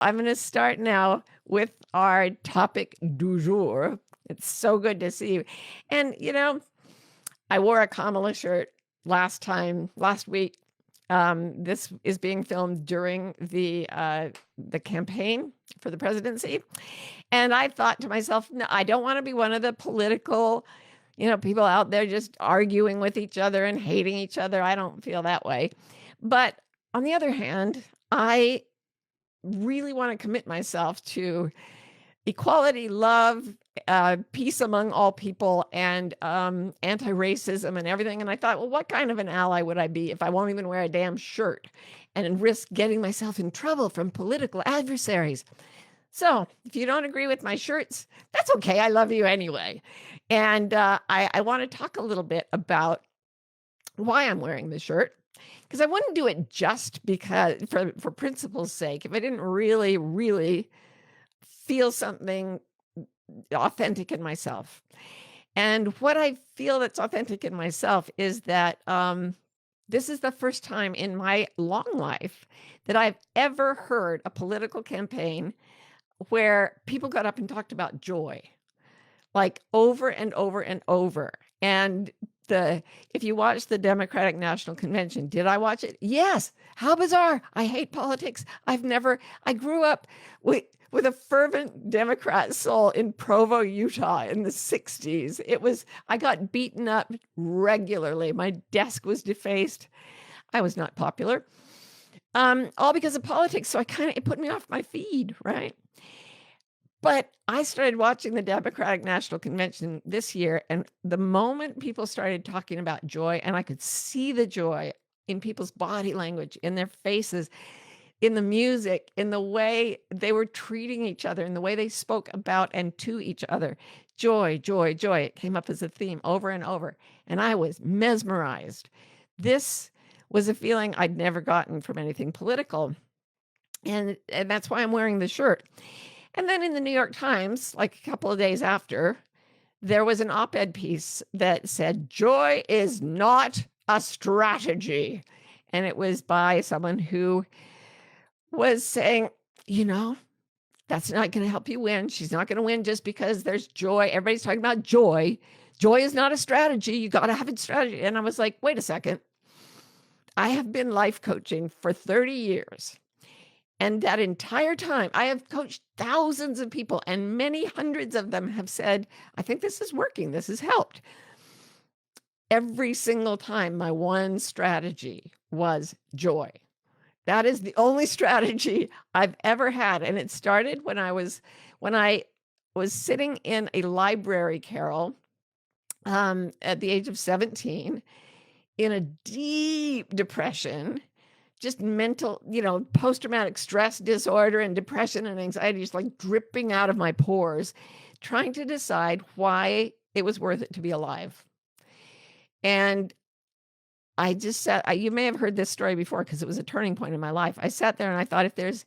I'm going to start now with our topic du jour. It's so good to see you. And, I wore a Kamala shirt last week. This is being filmed during the campaign for the presidency. And I thought to myself, no, I don't want to be one of the political, people out there just arguing with each other and hating each other. I don't feel that way. But on the other hand, I really want to commit myself to equality, love, peace among all people, and anti-racism and everything. And I thought, well, what kind of an ally would I be if I won't even wear a damn shirt and risk getting myself in trouble from political adversaries? So if you don't agree with my shirts, that's okay. I love you anyway. And I want to talk a little bit about why I'm wearing the shirt, because I wouldn't do it just because for principle's sake. If I didn't really feel something authentic in myself. And what I feel that's authentic in myself is that this is the first time in my long life that I've ever heard a political campaign where people got up and talked about joy, like over and over and over. And if you watch the Democratic National Convention, did I watch it? Yes. How bizarre. I hate politics. I grew up with a fervent Democrat soul in Provo, Utah in the 60s. I got beaten up regularly. My desk was defaced. I was not popular. All because of politics. So it put me off my feed, right? But I started watching the Democratic National Convention this year, and the moment people started talking about joy, and I could see the joy in people's body language, in their faces, in the music, in the way they were treating each other, in the way they spoke about and to each other. Joy, joy, joy. It came up as a theme over and over, and I was mesmerized. This was a feeling I'd never gotten from anything political, and that's why I'm wearing the shirt. And then in the New York Times, like a couple of days after, there was an op-ed piece that said, joy is not a strategy. And it was by someone who was saying, that's not going to help you win. She's not going to win just because there's joy. Everybody's talking about joy. Joy is not a strategy. You got to have a strategy. And I was like, wait a second. I have been life coaching for 30 years. And that entire time, I have coached thousands of people, and many hundreds of them have said, I think this is working. This has helped. Every single time, my one strategy was joy. That is the only strategy I've ever had. And it started when I was sitting in a library, Carol, at the age of 17, in a deep depression, just mental, post-traumatic stress disorder and depression and anxiety just like dripping out of my pores, trying to decide why it was worth it to be alive. And I just sat, you may have heard this story before because it was a turning point in my life. I sat there and I thought, if there's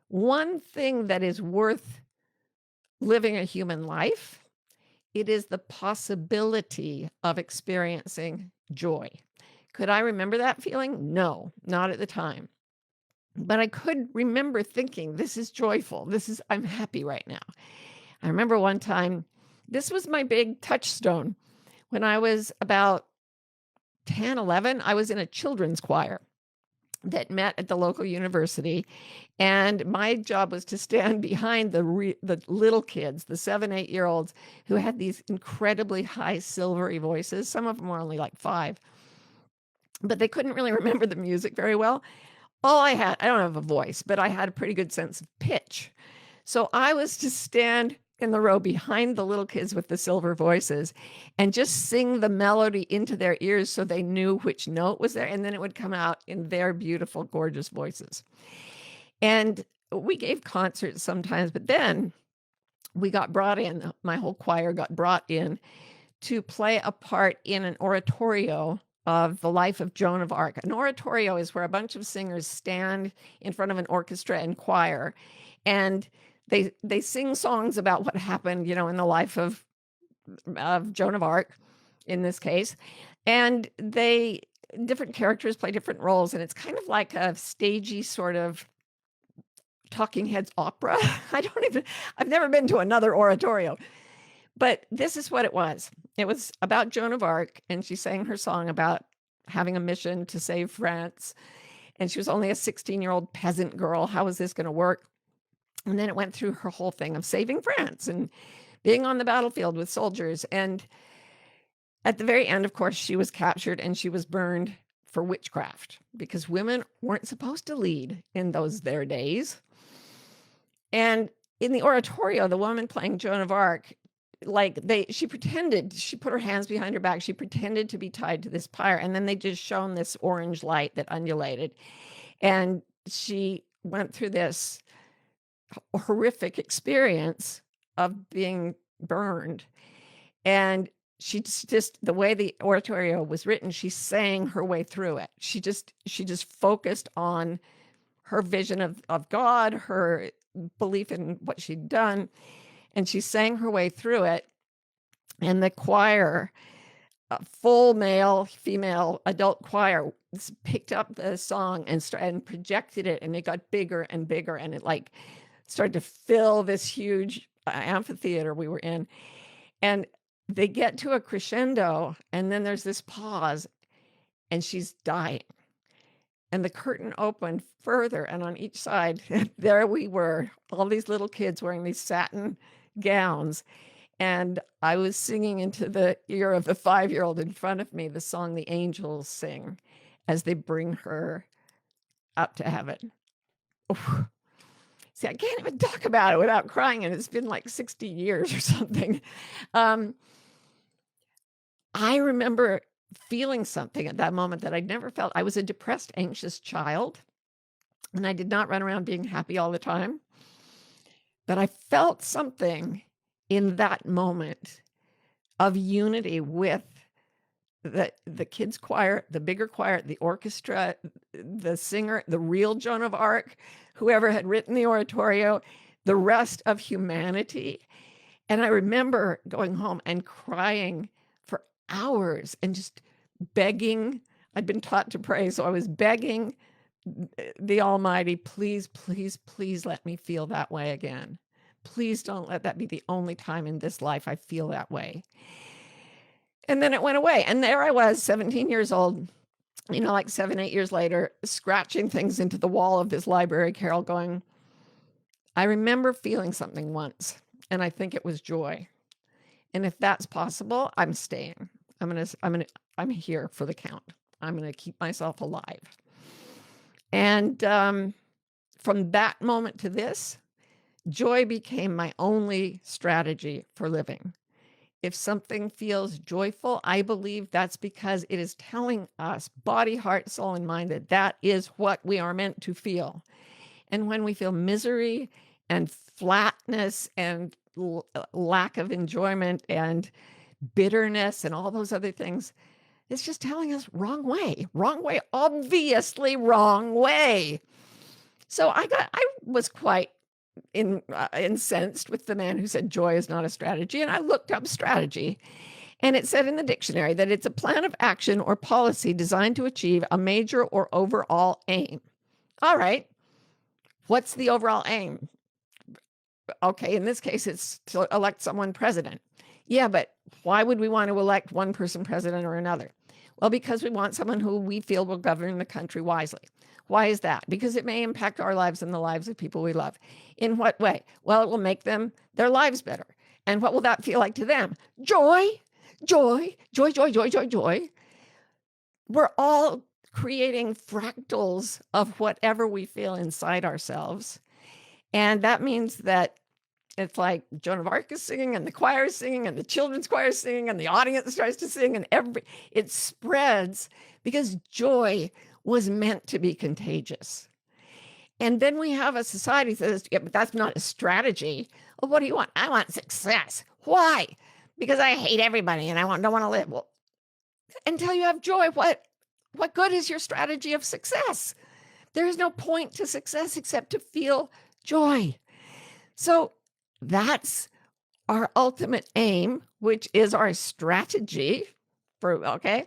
one thing that is worth living a human life, it is the possibility of experiencing joy. Could I remember that feeling? No, not at the time. But I could remember thinking, this is joyful. I'm happy right now. I remember one time, this was my big touchstone. When I was about 10, 11, I was in a children's choir that met at the local university. And my job was to stand behind the little kids, the 7, 8-year-olds who had these incredibly high silvery voices. Some of them were only like 5. But they couldn't really remember the music very well. I don't have a voice, but I had a pretty good sense of pitch. So I was to stand in the row behind the little kids with the silver voices and just sing the melody into their ears so they knew which note was there. And then it would come out in their beautiful, gorgeous voices. And we gave concerts sometimes, but then we got brought in, my whole choir got brought in to play a part in an oratorio of the life of Joan of Arc. An oratorio is where a bunch of singers stand in front of an orchestra and choir, and they sing songs about what happened, in the life of Joan of Arc, in this case. And different characters play different roles, and it's kind of like a stagey sort of Talking Heads opera. I've never been to another oratorio, but this is what it was. It was about Joan of Arc, and she sang her song about having a mission to save France. And she was only a 16-year-old peasant girl. How was this going to work? And then it went through her whole thing of saving France and being on the battlefield with soldiers. And at the very end, of course, she was captured and she was burned for witchcraft because women weren't supposed to lead in those their days. And in the oratorio, the woman playing Joan of Arc, she put her hands behind her back. She pretended to be tied to this pyre. And then they just shone this orange light that undulated. And she went through this horrific experience of being burned. And she just the way the oratorio was written, she sang her way through it. She just focused on her vision of God, her belief in what she'd done, and she sang her way through it. And the choir, full male, female, adult choir, picked up the song and projected it, and it got bigger and bigger, and it started to fill this huge amphitheater we were in. And they get to a crescendo, and then there's this pause, and she's dying. And the curtain opened further, and on each side, there we were, all these little kids wearing these satin gowns. And I was singing into the ear of the 5-year-old in front of me the song the angels sing as they bring her up to heaven. Oof. See, I can't even talk about it without crying, and it's been like 60 years or something. I remember feeling something at that moment that I'd never felt. I was a depressed, anxious child, and I did not run around being happy all the time. But I felt something in that moment of unity with the kids' choir, the bigger choir, the orchestra, the singer, the real Joan of Arc, whoever had written the oratorio, the rest of humanity. And I remember going home and crying for hours and just begging. I'd been taught to pray, so I was begging the Almighty, please, please, please let me feel that way again. Please don't let that be the only time in this life I feel that way. And then it went away. And there I was, 17 years old, like 7, 8 years later, scratching things into the wall of this library, Carol, going, I remember feeling something once, and I think it was joy. And if that's possible, I'm staying. I'm here for the count. I'm going to keep myself alive. And from that moment to this, joy became my only strategy for living. If something feels joyful, I believe that's because it is telling us, body, heart, soul, and mind, that that is what we are meant to feel. And when we feel misery and flatness and lack of enjoyment and bitterness and all those other things, it's just telling us wrong way, obviously wrong way. So I was quite incensed with the man who said joy is not a strategy. And I looked up strategy, and it said in the dictionary that it's a plan of action or policy designed to achieve a major or overall aim. All right. What's the overall aim? Okay, in this case, it's to elect someone president. Yeah, but why would we want to elect one person president or another? Well, because we want someone who we feel will govern the country wisely. Why is that? Because it may impact our lives and the lives of people we love. In what way? Well, it will make their lives better. And what will that feel like to them? Joy, joy, joy, joy, joy, joy, joy. We're all creating fractals of whatever we feel inside ourselves. And that means that it's like Joan of Arc is singing, and the choir is singing, and the children's choir is singing, and the audience starts to sing, and it spreads because joy was meant to be contagious. And then we have a society that says, yeah, but that's not a strategy. Well, what do you want? I want success. Why? Because I hate everybody and I don't want to live. Well, until you have joy, what good is your strategy of success? There is no point to success except to feel joy. So that's our ultimate aim, which is our strategy okay?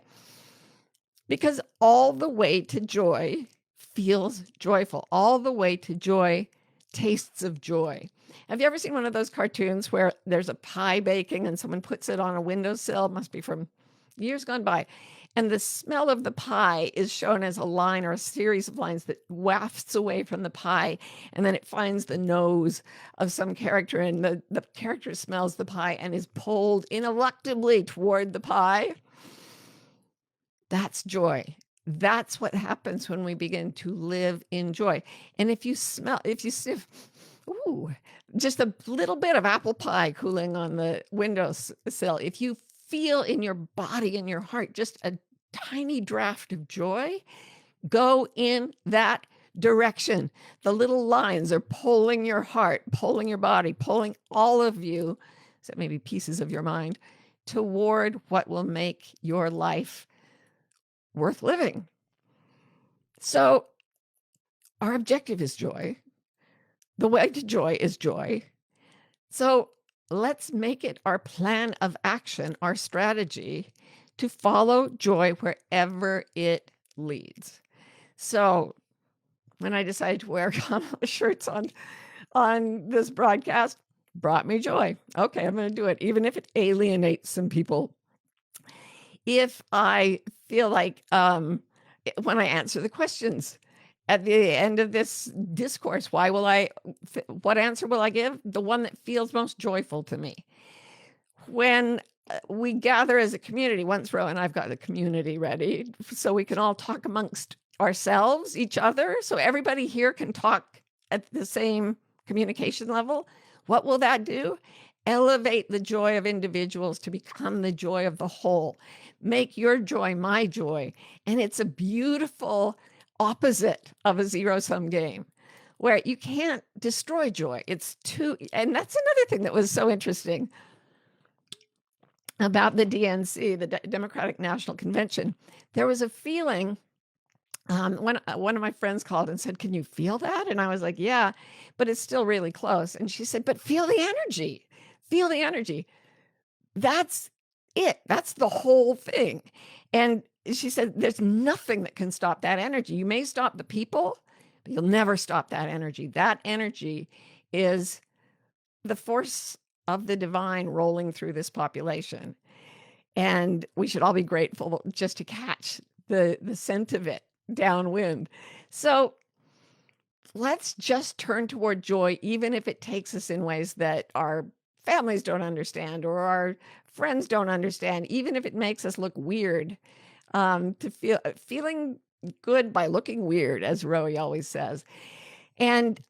Because all the way to joy feels joyful. All the way to joy tastes of joy. Have you ever seen one of those cartoons where there's a pie baking and someone puts it on a windowsill? It must be from years gone by. And the smell of the pie is shown as a line or a series of lines that wafts away from the pie. And then it finds the nose of some character, and the character smells the pie and is pulled ineluctably toward the pie. That's joy. That's what happens when we begin to live in joy. And if you sniff, ooh, just a little bit of apple pie cooling on the windowsill, if you feel in your body and your heart just a tiny draft of joy, go in that direction. The little lines are pulling your heart, pulling your body, pulling all of you, except maybe pieces of your mind, toward what will make your life worth living. So our objective is joy. The way to joy is joy. So let's make it our plan of action, our strategy to follow joy wherever it leads. So when I decided to wear shirts on this broadcast, brought me joy. Okay, I'm going to do it, even if it alienates some people. If I feel like when I answer the questions at the end of this discourse, what answer will I give? The one that feels most joyful to me. When we gather as a community, once Ro and I've got the community ready, so we can all talk amongst ourselves, each other, so everybody here can talk at the same communication level. What will that do? Elevate the joy of individuals to become the joy of the whole. Make your joy my joy. And it's a beautiful opposite of a zero-sum game where you can't destroy joy. It's too, and that's another thing that was so interesting about the DNC, the Democratic National Convention. There was a feeling when one of my friends called and said, "Can you feel that?" And I was like, "Yeah, but it's still really close." And she said, "But feel the energy. Feel the energy. That's it. That's the whole thing." And she said, "There's nothing that can stop that energy. You may stop the people, but you'll never stop that energy. That energy is the force of the divine rolling through this population. And we should all be grateful just to catch the scent of it downwind." So let's just turn toward joy, even if it takes us in ways that our families don't understand or our friends don't understand, even if it makes us look weird. Feeling good by looking weird, as Rowie always says. And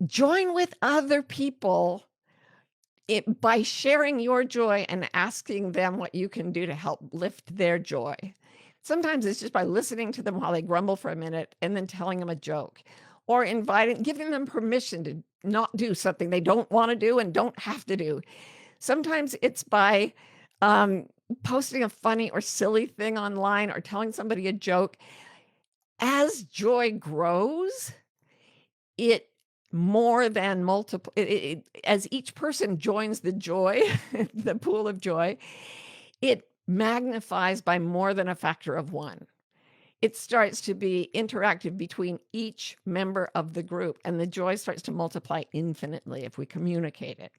join with other people by sharing your joy and asking them what you can do to help lift their joy. Sometimes it's just by listening to them while they grumble for a minute and then telling them a joke, or giving them permission to not do something they don't want to do and don't have to do. Sometimes it's by posting a funny or silly thing online or telling somebody a joke. As joy grows, it more than multiple, as each person joins the joy, the pool of joy, it magnifies by more than a factor of one. It starts to be interactive between each member of the group, and the joy starts to multiply infinitely if we communicate it.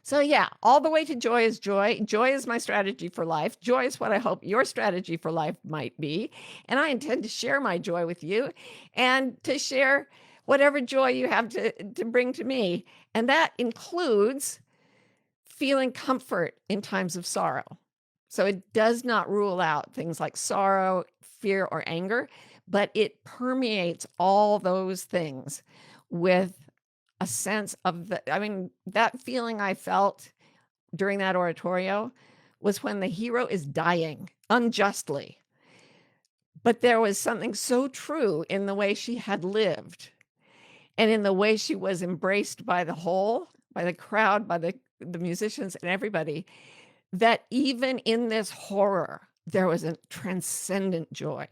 So yeah, all the way to joy is joy. Joy is my strategy for life. Joy is what I hope your strategy for life might be. And I intend to share my joy with you and to share whatever joy you have to bring to me. And that includes feeling comfort in times of sorrow. So it does not rule out things like sorrow, fear, or anger, but it permeates all those things with a sense of that feeling I felt during that oratorio was when the hero is dying unjustly. But there was something so true in the way she had lived and in the way she was embraced by the whole, by the crowd, by the musicians and everybody, that even in this horror, there was a transcendent joy.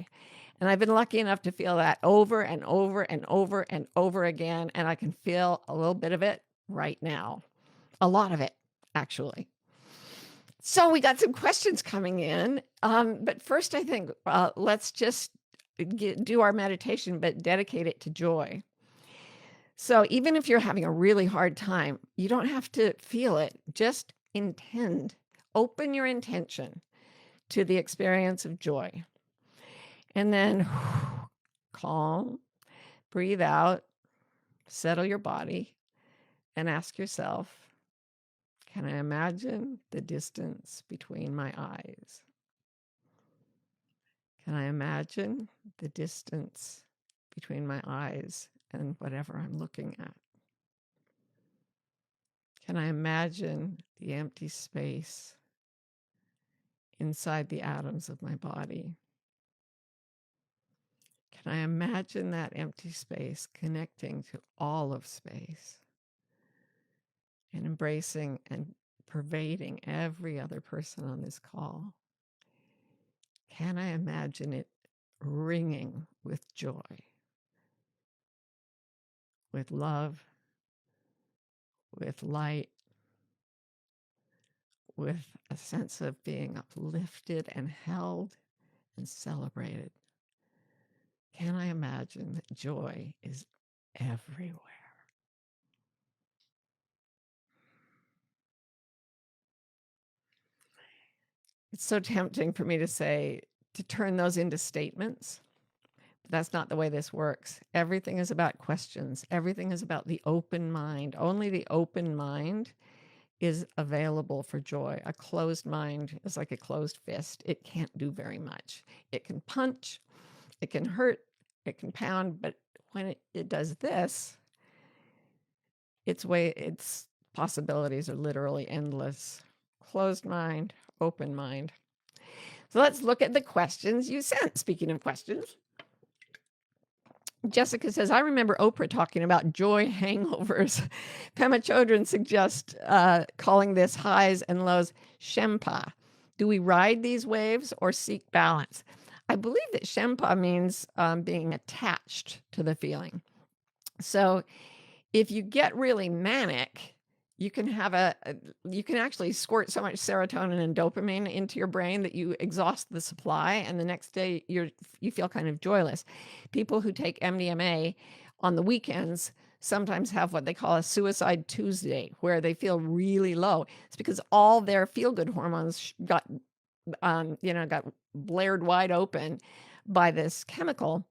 And I've been lucky enough to feel that over and over and over and over again. And I can feel a little bit of it right now. A lot of it, actually. So we got some questions coming in. But first, I think let's just do our meditation, but dedicate it to joy. So even if you're having a really hard time, you don't have to feel it. Just intend. Open your intention to the experience of joy. And then calm, breathe out, settle your body, and ask yourself, can I imagine the distance between my eyes? Can I imagine the distance between my eyes and whatever I'm looking at? Can I imagine the empty space inside the atoms of my body? Can I imagine that empty space connecting to all of space and embracing and pervading every other person on this call? Can I imagine it ringing with joy, with love, with light, with a sense of being uplifted and held and celebrated? Can I imagine that joy is everywhere? It's so tempting for me to say, to turn those into statements. But that's not the way this works. Everything is about questions. Everything is about the open mind. Only the open mind is available for joy. A closed mind is like a closed fist. It can't do very much. It can punch, it can hurt, it can pound, but when it does this, its possibilities are literally endless. Closed mind, open mind. So let's look at the questions you sent. Speaking of questions, Jessica says, I remember Oprah talking about joy hangovers. Pema Chodron suggests calling this highs and lows Shempa. Do we ride these waves or seek balance? I believe that Shempa means being attached to the feeling. So if you get really manic, you can have you can actually squirt so much serotonin and dopamine into your brain that you exhaust the supply, and the next day you feel kind of joyless. People who take MDMA on the weekends sometimes have what they call a suicide Tuesday, where they feel really low. It's because all their feel-good hormones got blared wide open by this chemical.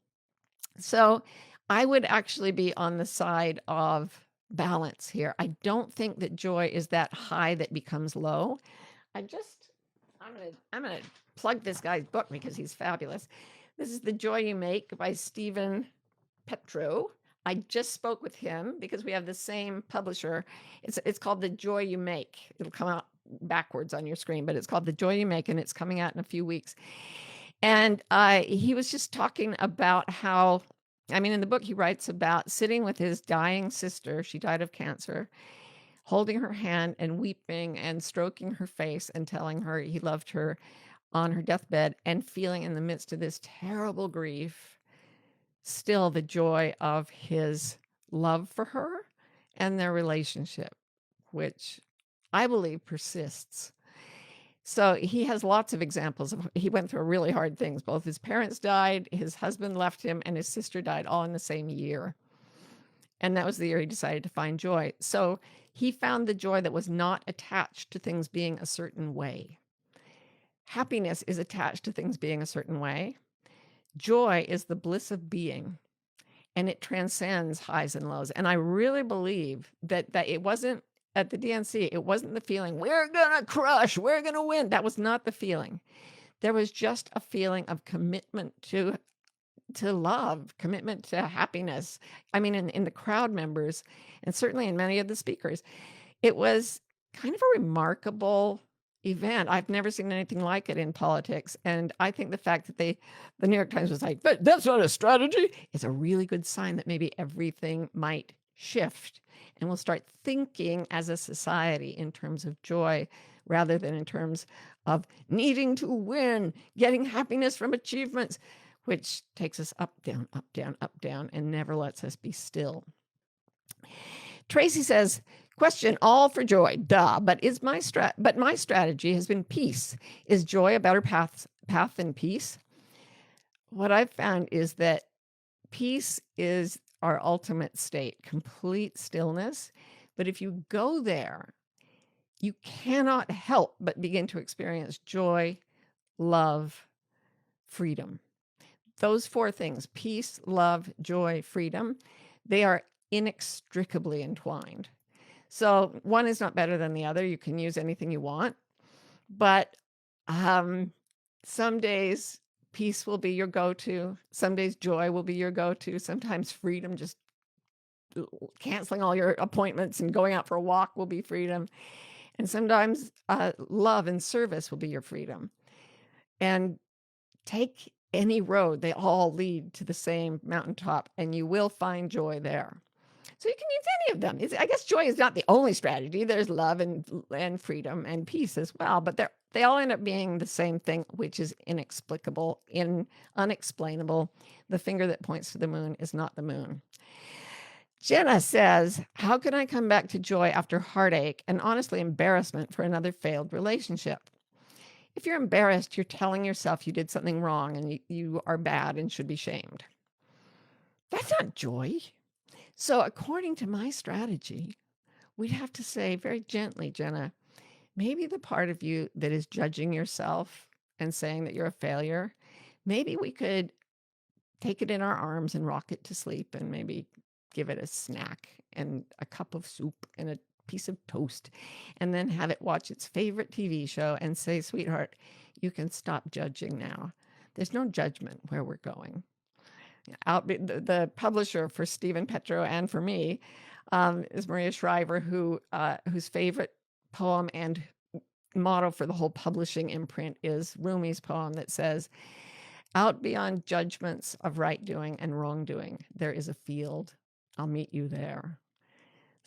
So I would actually be on the side of balance here. I don't think that joy is that high that becomes low. I'm gonna plug this guy's book because he's fabulous. This is The Joy You Make by Stephen Petro. I just spoke with him because we have the same publisher. It's called The Joy You Make. It'll come out backwards on your screen, but it's called The Joy You Make, and it's coming out in a few weeks. And he was just talking about how, in the book, he writes about sitting with his dying sister. She died of cancer, holding her hand and weeping and stroking her face and telling her he loved her on her deathbed, and feeling in the midst of this terrible grief, still the joy of his love for her and their relationship, which I believe persists. So he has lots of examples of, he went through really hard things. Both his parents died, his husband left him, and his sister died all in the same year. And that was the year he decided to find joy. So he found the joy that was not attached to things being a certain way. Happiness is attached to things being a certain way. Joy is the bliss of being, and it transcends highs and lows. And I really believe that it wasn't at the DNC, it wasn't the feeling, we're going to crush, we're going to win. That was not the feeling. There was just a feeling of commitment to love, commitment to happiness. In the crowd members, and certainly in many of the speakers, it was kind of a remarkable event. I've never seen anything like it in politics. And I think the fact that the New York Times was like, but that's not a strategy, is a really good sign that maybe everything might shift. And we'll start thinking as a society in terms of joy rather than in terms of needing to win, getting happiness from achievements, which takes us up, down, up, down, up, down, and never lets us be still. Tracy says, question, all for joy, duh, but my strategy has been peace. Is joy a better path than peace? What I've found is that peace is our ultimate state, complete stillness. But if you go there, you cannot help but begin to experience joy, love, freedom. Those four things, peace, love, joy, freedom, they are inextricably entwined. So one is not better than the other. You can use anything you want, but some days peace will be your go-to. Some days joy will be your go-to. Sometimes freedom, just canceling all your appointments and going out for a walk will be freedom. And sometimes love and service will be your freedom. And take any road, they all lead to the same mountaintop, and you will find joy there. So you can use any of them. I guess joy is not the only strategy. There's love and freedom and peace as well, but they all end up being the same thing, which is inexplicable, unexplainable. The finger that points to the moon is not the moon. Jenna says, how can I come back to joy after heartache and honestly embarrassment for another failed relationship? If you're embarrassed, you're telling yourself you did something wrong and you are bad and should be shamed. That's not joy. So according to my strategy, we'd have to say very gently, Jenna, maybe the part of you that is judging yourself and saying that you're a failure, maybe we could take it in our arms and rock it to sleep and maybe give it a snack and a cup of soup and a piece of toast, and then have it watch its favorite TV show and say, sweetheart, you can stop judging now. There's no judgment where we're going. The publisher for Stephen Petro and for me is Maria Shriver, whose favorite poem and motto for the whole publishing imprint is Rumi's poem that says, out beyond judgments of right doing and wrongdoing, there is a field. I'll meet you there.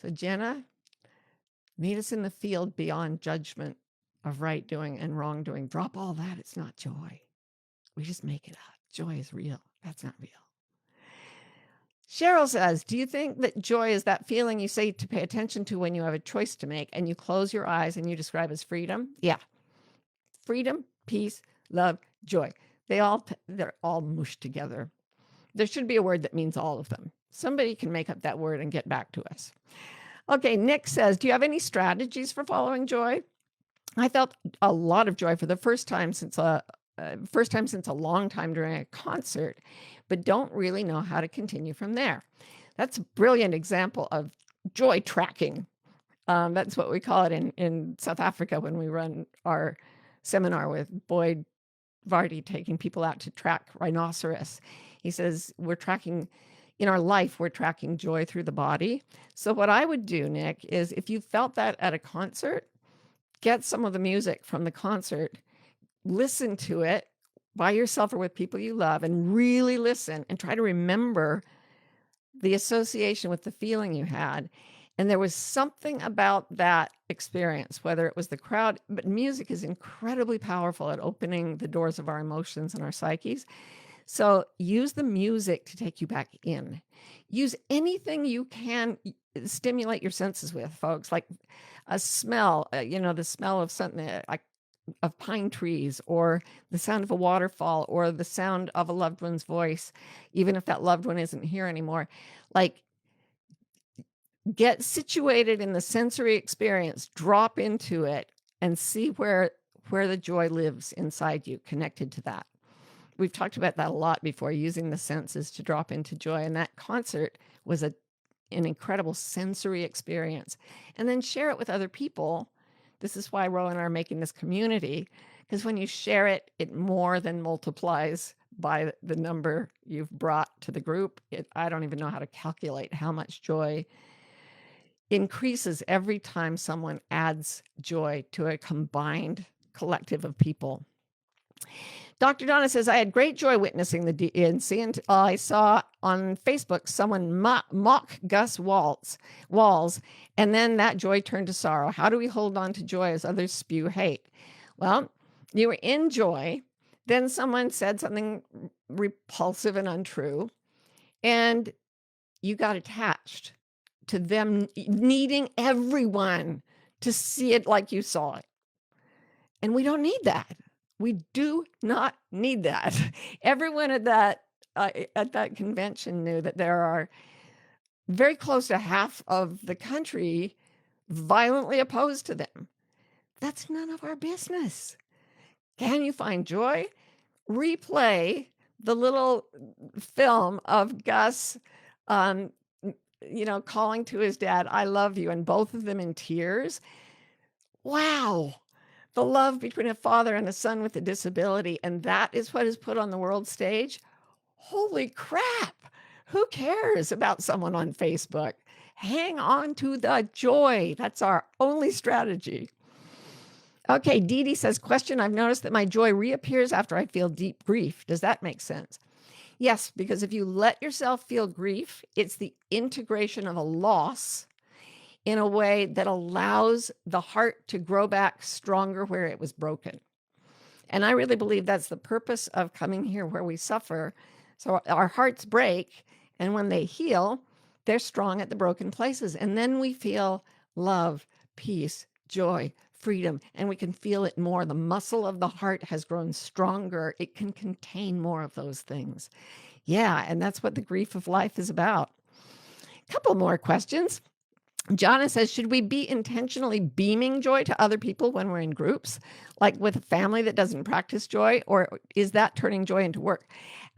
So Jenna, meet us in the field beyond judgment of right doing and wrongdoing. Drop all that. It's not joy. We just make it up. Joy is real. That's not real. Cheryl says, do you think that joy is that feeling you say to pay attention to when you have a choice to make and you close your eyes and you describe as freedom? Yeah. Freedom, peace, love, joy. They're all mushed together. There should be a word that means all of them. Somebody can make up that word and get back to us. Okay, Nick says, do you have any strategies for following joy? I felt a lot of joy for the first time since a long time during a concert, but don't really know how to continue from there. That's a brilliant example of joy tracking. That's what we call it in South Africa when we run our seminar with Boyd Vardy, taking people out to track rhinoceros. He says, in our life, we're tracking joy through the body. So what I would do, Nick, is if you felt that at a concert, get some of the music from the concert, listen to it by yourself or with people you love, and really listen and try to remember the association with the feeling you had. And there was something about that experience, whether it was the crowd, but music is incredibly powerful at opening the doors of our emotions and our psyches. So use the music to take you back in. Use anything you can stimulate your senses with, folks, like a smell, the smell of something like of pine trees, or the sound of a waterfall, or the sound of a loved one's voice, even if that loved one isn't here anymore. Like, get situated in the sensory experience, drop into it, and see where the joy lives inside you, connected to that. We've talked about that a lot before, using the senses to drop into joy. And that concert was an incredible sensory experience. And then share it with other people. This is why Ro and I are making this community, because when you share it, it more than multiplies by the number you've brought to the group. I don't even know how to calculate how much joy increases every time someone adds joy to a combined collective of people. Dr. Donna says, I had great joy witnessing the DNC until I saw on Facebook someone mock Gus Walls, and then that joy turned to sorrow. How do we hold on to joy as others spew hate? Well, you were in joy, then someone said something repulsive and untrue, and you got attached to them needing everyone to see it like you saw it. And we don't need that. We do not need that. Everyone at that convention knew that there are very close to half of the country violently opposed to them. That's none of our business. Can you find joy? Replay the little film of Gus, um, calling to his dad, I love you, and both of them in tears. Wow. The love between a father and a son with a disability. And that is what is put on the world stage. Holy crap. Who cares about someone on Facebook? Hang on to the joy. That's our only strategy. Okay, Dee Dee says, question, I've noticed that my joy reappears after I feel deep grief. Does that make sense? Yes, because if you let yourself feel grief, it's the integration of a loss in a way that allows the heart to grow back stronger where it was broken. And I really believe that's the purpose of coming here where we suffer. So our hearts break, and when they heal, they're strong at the broken places. And then we feel love, peace, joy, freedom, and we can feel it more. The muscle of the heart has grown stronger. It can contain more of those things. Yeah, and that's what the grief of life is about. A couple more questions. Jonna says, should we be intentionally beaming joy to other people when we're in groups, like with a family that doesn't practice joy, or is that turning joy into work?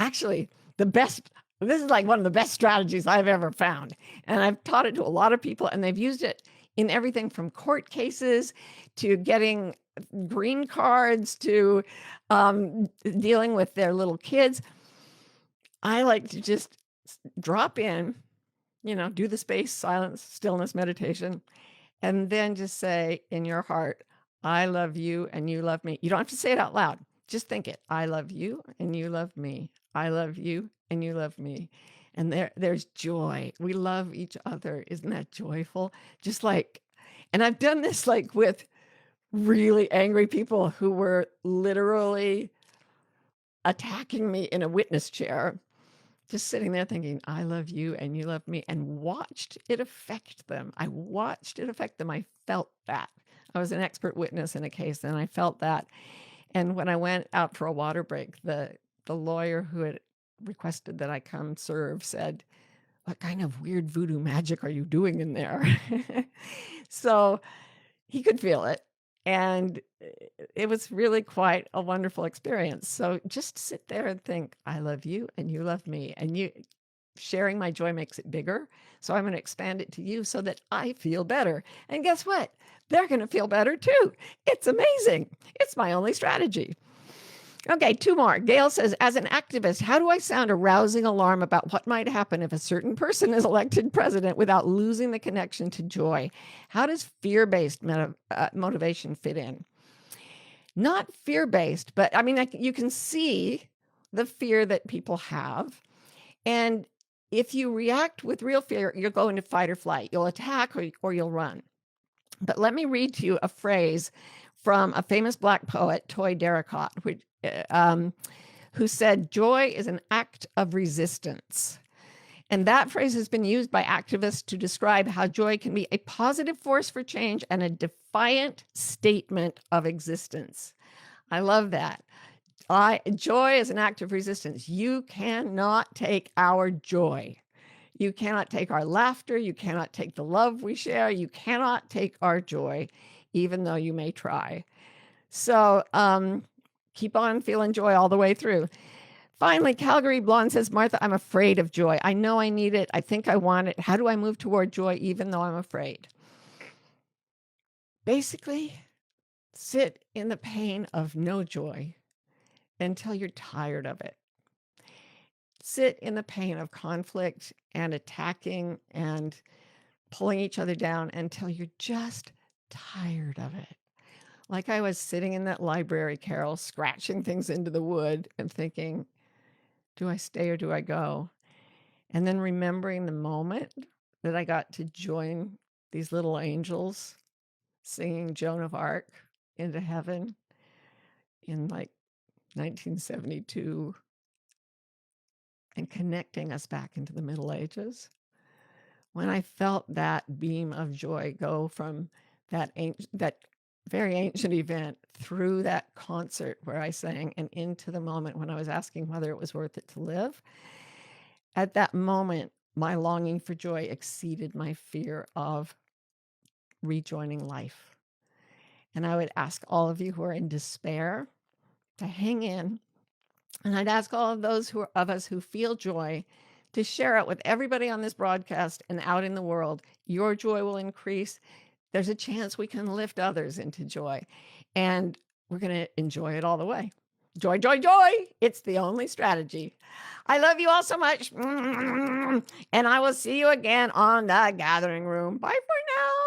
Actually, this is like one of the best strategies I've ever found. And I've taught it to a lot of people, and they've used it in everything from court cases to getting green cards to dealing with their little kids. I like to just drop in, do the space, silence, stillness, meditation, and then just say in your heart, I love you and you love me. You don't have to say it out loud. Just think it. I love you and you love me. I love you and you love me. And there's joy. We love each other. Isn't that joyful? Just like, and I've done this like with really angry people who were literally attacking me in a witness chair, just sitting there thinking, I love you and you love me, and watched it affect them. I watched it affect them. I felt that. I was an expert witness in a case, and I felt that. And when I went out for a water break, the lawyer who had requested that I come serve said, what kind of weird voodoo magic are you doing in there? So he could feel it. And it was really quite a wonderful experience. So just sit there and think, I love you and you love me. And sharing my joy makes it bigger. So I'm going to expand it to you so that I feel better. And guess what? They're going to feel better too. It's amazing. It's my only strategy. Okay, two more. Gail says, as an activist, how do I sound a rousing alarm about what might happen if a certain person is elected president without losing the connection to joy? How does fear-based motivation fit in? Not fear-based, but I mean, you can see the fear that people have. And if you react with real fear, you'll go into fight or flight. You'll attack or you'll run. But let me read to you a phrase from a famous Black poet, Toy Derricott, who said, joy is an act of resistance. And that phrase has been used by activists to describe how joy can be a positive force for change and a defiant statement of existence. I love that. Joy is an act of resistance. You cannot take our joy. You cannot take our laughter. You cannot take the love we share. You cannot take our joy, even though you may try. So keep on feeling joy all the way through. Finally, Calgary Blonde says, Martha, I'm afraid of joy. I know I need it. I think I want it. How do I move toward joy even though I'm afraid? Basically, sit in the pain of no joy until you're tired of it. Sit in the pain of conflict and attacking and pulling each other down until you're just tired of it. Like I was sitting in that library, Carol, scratching things into the wood and thinking, do I stay or do I go? And then remembering the moment that I got to join these little angels singing Joan of Arc into heaven in like 1972 and connecting us back into the Middle Ages. When I felt that beam of joy go from that very ancient event through that concert where I sang and into the moment when I was asking whether it was worth it to live, at that moment, my longing for joy exceeded my fear of rejoining life. And I would ask all of you who are in despair to hang in. And I'd ask all of those of us who feel joy to share it with everybody on this broadcast and out in the world. Your joy will increase. There's a chance we can lift others into joy. And we're going to enjoy it all the way. Joy, joy, joy. It's the only strategy. I love you all so much. And I will see you again on the gathering room. Bye for now.